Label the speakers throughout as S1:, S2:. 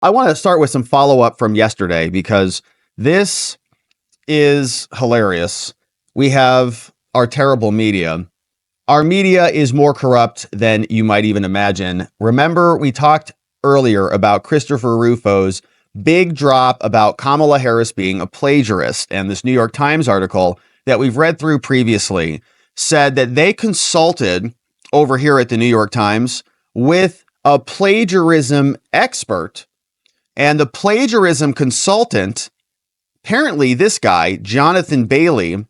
S1: I want to start with some follow-up from yesterday because this is hilarious. We have our terrible media. Our media is more corrupt than you might even imagine. Remember, we talked earlier about Christopher Rufo's big drop about Kamala Harris being a plagiarist. And this New York Times article that we've read through previously said that they consulted over here at the New York Times with a plagiarism expert. And the plagiarism consultant, apparently this guy, Jonathan Bailey,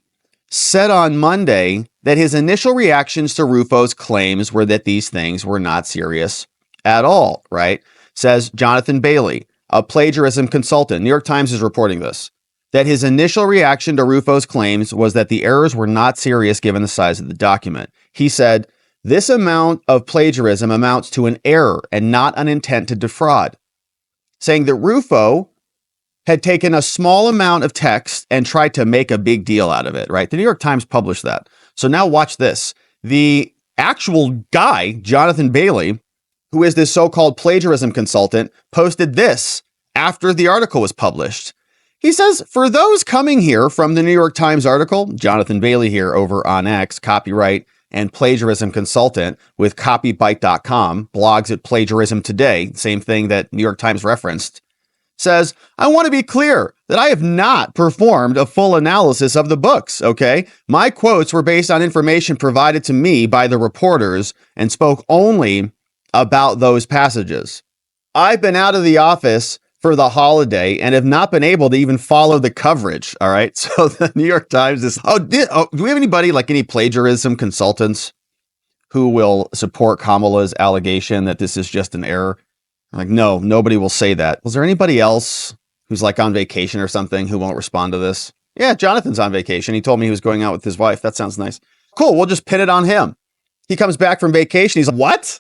S1: said on Monday that his initial reactions to Rufo's claims were that these things were not serious at all, right? Says Jonathan Bailey, a plagiarism consultant. New York Times is reporting this, that his initial reaction to Rufo's claims was that the errors were not serious given the size of the document. He said, this amount of plagiarism amounts to an error and not an intent to defraud, saying that Rufo had taken a small amount of text and tried to make a big deal out of it, right? The New York Times published that. So now watch this. The actual guy, Jonathan Bailey, who is this so-called plagiarism consultant, posted this after the article was published. He says, for those coming here from the New York Times article, Jonathan Bailey here over on X, copyright and plagiarism consultant with copybyte.com, blogs at Plagiarism Today, same thing that New York Times referenced, says, I want to be clear that I have not performed a full analysis of the books, okay? My quotes were based on information provided to me by the reporters and spoke only about those passages. I've been out of the office for the holiday and have not been able to even follow the coverage, all right? So the New York Times is, do we have anybody, like any plagiarism consultants who will support Kamala's allegation that this is just an error? I'm like, no, nobody will say that. Was there anybody else who's like on vacation or something who won't respond to this? Yeah, Jonathan's on vacation. He told me he was going out with his wife. That sounds nice. Cool, we'll just pin it on him. He comes back from vacation. He's like, what?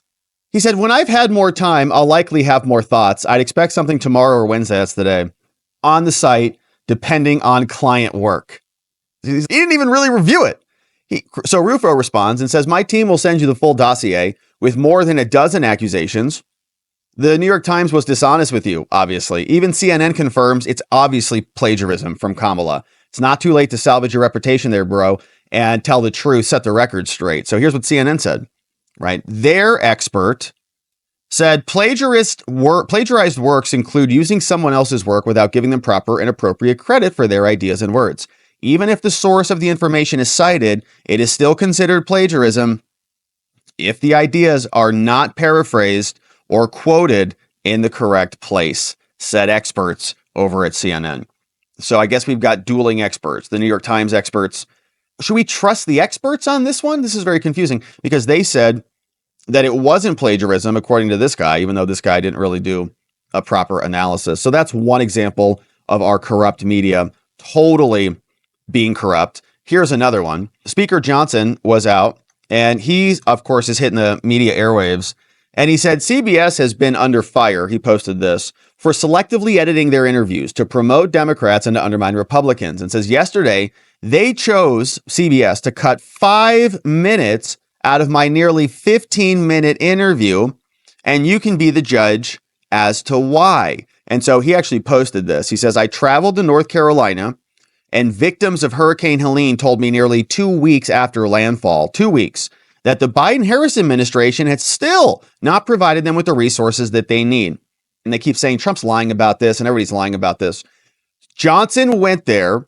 S1: He said, when I've had more time, I'll likely have more thoughts. I'd expect something tomorrow or Wednesday, that's today, on the site, depending on client work. He didn't even really review it. So Rufo responds and says, my team will send you the full dossier with more than a dozen accusations. The New York Times was dishonest with you, obviously. Even CNN confirms it's obviously plagiarism from Kamala. It's not too late to salvage your reputation there, bro, and tell the truth, set the record straight. So here's what CNN said, right? Their expert said plagiarized works include using someone else's work without giving them proper and appropriate credit for their ideas and words. Even if the source of the information is cited, it is still considered plagiarism if the ideas are not paraphrased or quoted in the correct place, said experts over at CNN. So I guess we've got dueling experts, the New York Times experts. Should we trust the experts on this one? This is very confusing because they said that it wasn't plagiarism, according to this guy, even though this guy didn't really do a proper analysis. So that's one example of our corrupt media totally being corrupt. Here's another one. Speaker Johnson was out, and he, of course, is hitting the media airwaves. And he said, CBS has been under fire, he posted this, for selectively editing their interviews to promote Democrats and to undermine Republicans. And says yesterday, they chose, CBS, to cut 5 minutes out of my nearly 15-minute interview. And you can be the judge as to why. And so he actually posted this. He says, I traveled to North Carolina and victims of Hurricane Helene told me nearly 2 weeks after landfall, 2 weeks, that the Biden-Harris administration had still not provided them with the resources that they need. And they keep saying Trump's lying about this and everybody's lying about this. Johnson went there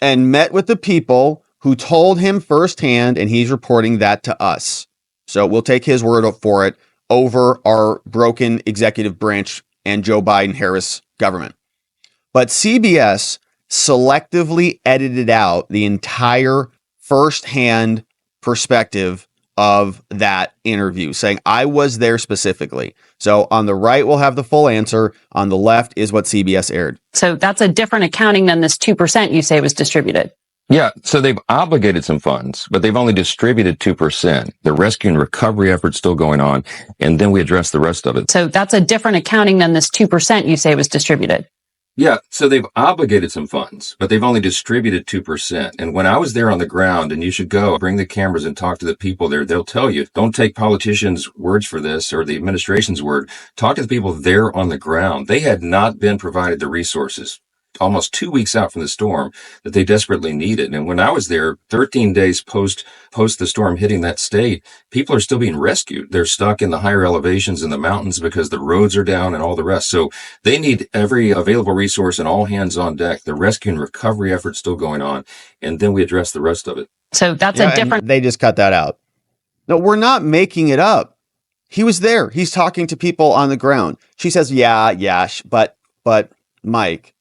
S1: and met with the people who told him firsthand, and he's reporting that to us. So we'll take his word for it over our broken executive branch and Joe Biden-Harris government. But CBS selectively edited out the entire firsthand perspective of that interview, saying I was there specifically. So on the right, we'll have the full answer. On the left is what CBS aired.
S2: So that's a different accounting than this 2% you say was distributed.
S3: Yeah, so they've obligated some funds, but they've only distributed 2%. The rescue and recovery effort's still going on, and then we address the rest of it.
S2: So that's a different accounting than this 2% you say was distributed.
S3: Yeah, so they've obligated some funds, but they've only distributed 2%. And when I was there on the ground, and you should go bring the cameras and talk to the people there, they'll tell you, don't take politicians' words for this or the administration's word. Talk to the people there on the ground. They had not been provided the resources almost 2 weeks out from the storm that they desperately needed. And when I was there, 13 days post the storm hitting that state, people are still being rescued. They're stuck in the higher elevations in the mountains because the roads are down and all the rest. So they need every available resource and all hands on deck. The rescue and recovery effort's still going on. And then we address the rest of it.
S2: So that's
S1: Yeah,
S2: a different.
S1: and they just cut that out. No, we're not making it up. He was there. He's talking to people on the ground. She says, yeah, but Mike,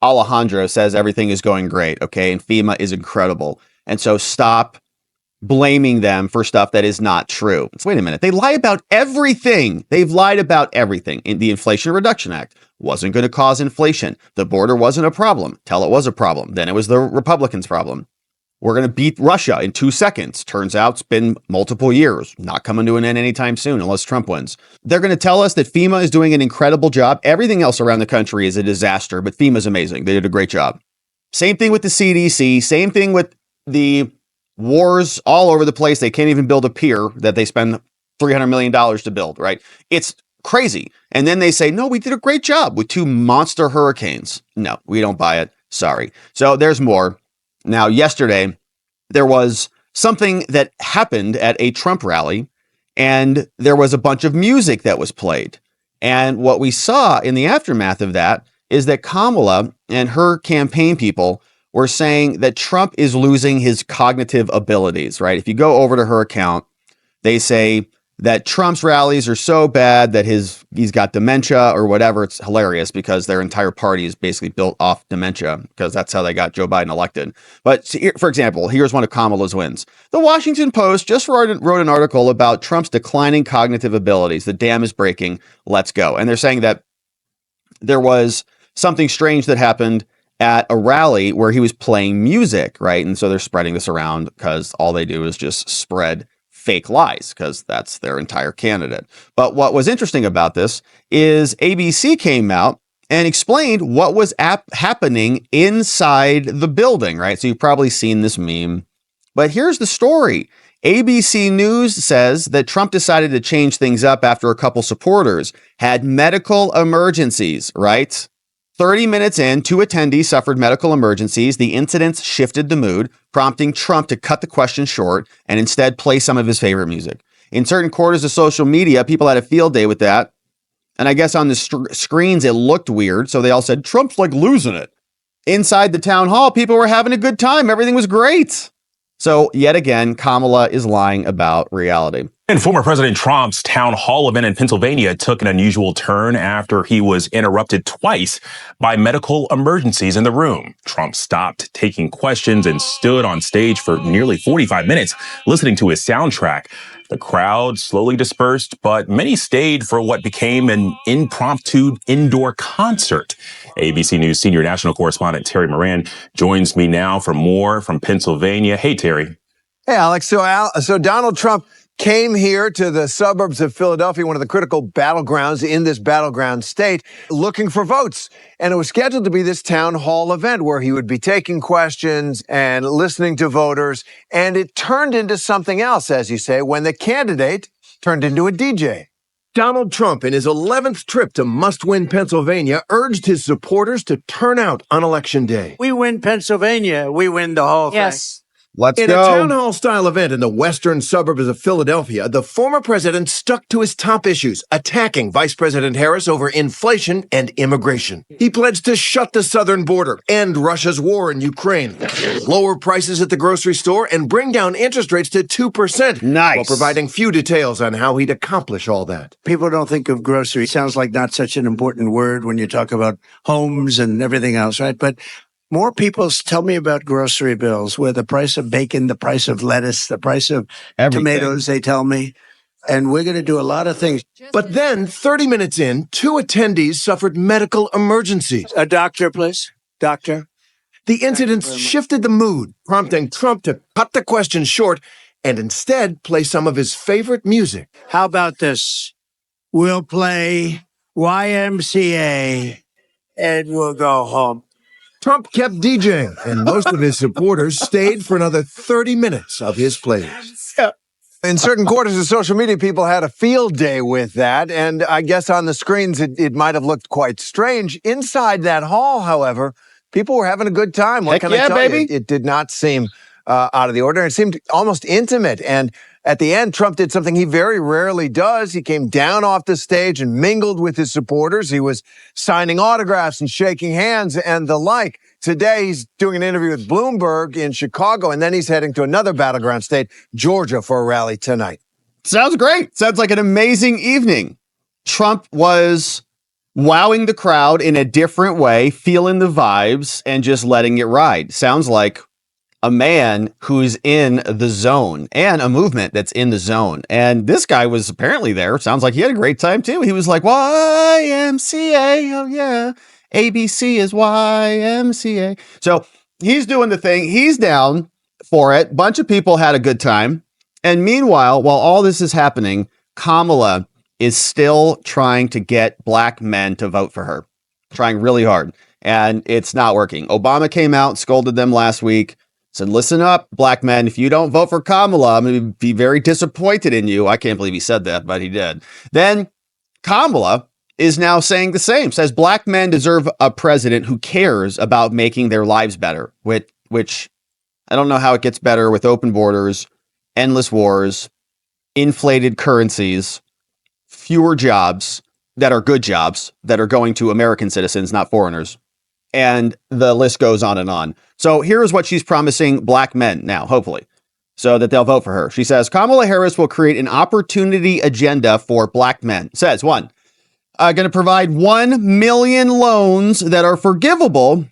S1: Alejandro says everything is going great, okay? And FEMA is incredible. And so stop blaming them for stuff that is not true. Wait a minute. They lie about everything. They've lied about everything. In the Inflation Reduction Act wasn't going to cause inflation. The border wasn't a problem till it was a problem. Then it was the Republicans' problem. We're going to beat Russia in 2 seconds. Turns out it's been multiple years, not coming to an end anytime soon unless Trump wins. They're going to tell us that FEMA is doing an incredible job. Everything else around the country is a disaster, but FEMA's amazing. They did a great job. Same thing with the CDC. Same thing with the wars all over the place. They can't even build a pier that they spend $300 million to build, right? It's crazy. And then they say, no, we did a great job with 2 monster hurricanes. No, we don't buy it. Sorry. So there's more. Now, yesterday, there was something that happened at a Trump rally, and there was a bunch of music that was played. And what we saw in the aftermath of that is that Kamala and her campaign people were saying that Trump is losing his cognitive abilities, right? If you go over to her account, they say that Trump's rallies are so bad that he's got dementia or whatever. It's hilarious because their entire party is basically built off dementia because that's how they got Joe Biden elected. But for example, here's one of Kamala's wins. The Washington Post just wrote an article about Trump's declining cognitive abilities. The dam is breaking. Let's go. And they're saying that there was something strange that happened at a rally where he was playing music, right? And so they're spreading this around because all they do is just spread fake lies because that's their entire candidate. But what was interesting about this is ABC came out and explained what was happening inside the building, right? So you've probably seen this meme, but here's the story. ABC News says that Trump decided to change things up after a couple supporters had medical emergencies, right? 30 minutes in, 2 attendees suffered medical emergencies. The incidents shifted the mood, prompting Trump to cut the question short and instead play some of his favorite music. In certain quarters of social media, people had a field day with that. And I guess on the screens, it looked weird. So they all said, Trump's like losing it. Inside the town hall, people were having a good time. Everything was great. So yet again, Kamala is lying about reality.
S4: And former President Trump's town hall event in Pennsylvania took an unusual turn after he was interrupted twice by medical emergencies in the room. Trump stopped taking questions and stood on stage for nearly 45 minutes listening to his soundtrack. The crowd slowly dispersed, but many stayed for what became an impromptu indoor concert. ABC News senior national correspondent Terry Moran joins me now for more from Pennsylvania. Hey, Terry.
S5: Hey, Alex. So Donald Trump came here to the suburbs of Philadelphia, one of the critical battlegrounds in this battleground state, looking for votes. And it was scheduled to be this town hall event where he would be taking questions and listening to voters. And it turned into something else, as you say, when the candidate turned into a DJ. Donald Trump, in his 11th trip to must-win Pennsylvania, urged his supporters to turn out on Election Day.
S6: We win Pennsylvania, we win the whole thing.
S2: Yes.
S1: Let's
S5: In
S1: go.
S5: a town hall style event in the western suburbs of Philadelphia, the former president stuck to his top issues, attacking Vice President Harris over inflation and immigration. He pledged to shut the southern border, end Russia's war in Ukraine, lower prices at the grocery store, and bring down interest rates to 2%.
S1: Nice.
S5: While providing few details on how he'd accomplish all that.
S6: People don't think of grocery. Sounds like not such an important word when you talk about homes and everything else, right? But more people tell me about grocery bills, where the price of bacon, the price of lettuce, the price of tomatoes, they tell me. And we're going to do a lot of things.
S5: But then, 30 minutes in, 2 attendees suffered medical emergencies.
S6: A doctor, please. Doctor.
S5: The incidents shifted the mood, prompting Trump to cut the question short and instead play some of his favorite music.
S6: How about this? We'll play YMCA and we'll go home.
S5: Trump kept DJing, and most of his supporters stayed for another 30 minutes of his playlist. In certain quarters of social media, people had a field day with that, and I guess on the screens it might have looked quite strange. Inside that hall, however, people were having a good time. What
S1: Heck
S5: can
S1: yeah,
S5: I tell
S1: baby.
S5: you? It did not seem out of the ordinary. It seemed almost intimate, and at the end, Trump did something he very rarely does. He came down off the stage and mingled with his supporters. He was signing autographs and shaking hands and the like. Today, he's doing an interview with Bloomberg in Chicago, and then he's heading to another battleground state, Georgia, for a rally tonight.
S1: Sounds great. Sounds like an amazing evening. Trump was wowing the crowd in a different way, feeling the vibes and just letting it ride. Sounds like a man who's in the zone and a movement that's in the zone. And this guy was apparently there. Sounds like he had a great time too. He was like, YMCA. Oh yeah. ABC is YMCA. So he's doing the thing. He's down for it. Bunch of people had a good time. And meanwhile, while all this is happening, Kamala is still trying to get black men to vote for her, trying really hard. And it's not working. Obama came out, scolded them last week, said, listen up, black men. If you don't vote for Kamala, I'm going to be very disappointed in you. I can't believe he said that, but he did. Then Kamala is now saying the same, says black men deserve a president who cares about making their lives better, which I don't know how it gets better with open borders, endless wars, inflated currencies, fewer jobs that are good jobs that are going to American citizens, not foreigners. And the list goes on and on. So here's what she's promising black men now, hopefully, so that they'll vote for her. She says, Kamala Harris will create an opportunity agenda for black men. Says, one, going to provide 1 million loans that are forgivable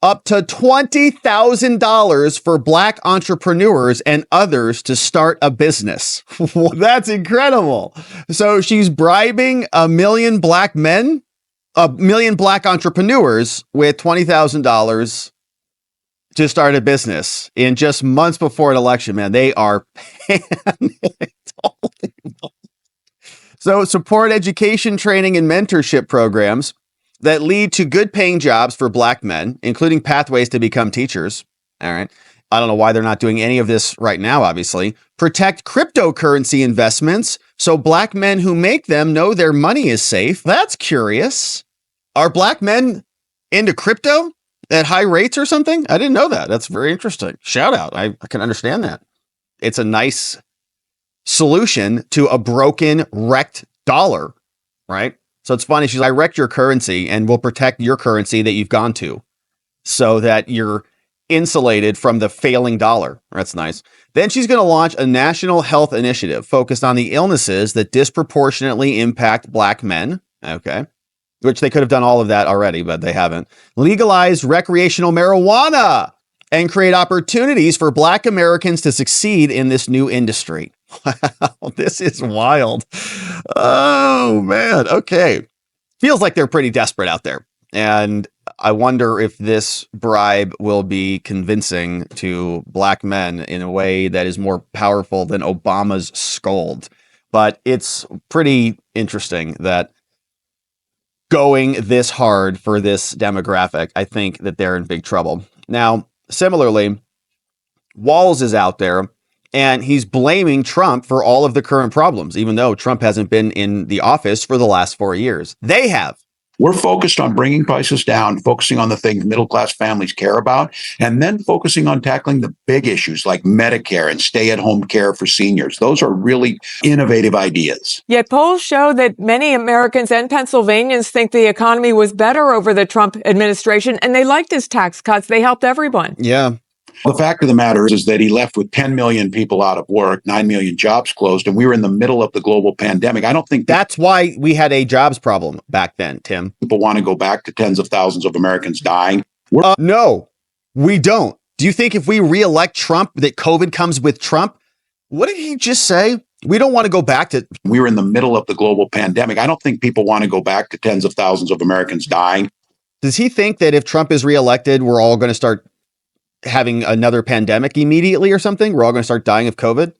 S1: up to $20,000 for black entrepreneurs and others to start a business. That's incredible. So she's bribing 1 million black men, 1 million black entrepreneurs with $20,000 to start a business in just months before an election, man. They are panicked. So support education, training, and mentorship programs that lead to good paying jobs for black men, including pathways to become teachers. All right. I don't know why they're not doing any of this right now, obviously. Protect cryptocurrency investments so black men who make them know their money is safe. That's curious. Are black men into crypto at high rates or something? I didn't know that. That's very interesting. Shout out. I can understand that. It's a nice solution to a broken, wrecked dollar, right? So it's funny. She's like, I wrecked your currency and we'll protect your currency that you've gone to so that you're insulated from the failing dollar. That's nice. Then she's going to launch a national health initiative focused on the illnesses that disproportionately impact black men. Okay. Which they could have done all of that already, but they haven't. Legalize recreational marijuana and create opportunities for black Americans to succeed in this new industry. Wow, this is wild. Oh, man. Okay. Feels like they're pretty desperate out there. And I wonder if this bribe will be convincing to black men in a way that is more powerful than Obama's scold. But it's pretty interesting that going this hard for this demographic, I think that they're in big trouble. Now, similarly, Walz is out there and he's blaming Trump for all of the current problems, even though Trump hasn't been in the office for the last 4 years. They have.
S7: We're focused on bringing prices down, focusing on the things middle-class families care about, and then focusing on tackling the big issues like Medicare and stay-at-home care for seniors. Those are really innovative ideas.
S8: Yet polls show that many Americans and Pennsylvanians think the economy was better over the Trump administration, and they liked his tax cuts. They helped everyone.
S1: Yeah.
S7: The fact of the matter is that he left with 10 million people out of work, 9 million jobs closed, and we were in the middle of the global pandemic. I don't think
S1: that's why we had a jobs problem back then, Tim.
S7: People want to go back to tens of thousands of Americans dying.
S1: No, we don't. Do you think if we reelect Trump that COVID comes with Trump? What did he just say? We don't want to go back to.
S7: We were in the middle of the global pandemic. I don't think people want to go back to tens of thousands of Americans dying.
S1: Does he think that if Trump is reelected, we're all going to start having another pandemic immediately or something? We're all going to start dying of COVID?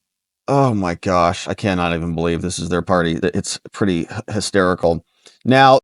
S1: Oh my gosh. I cannot even believe this is their party. It's pretty hysterical. Now,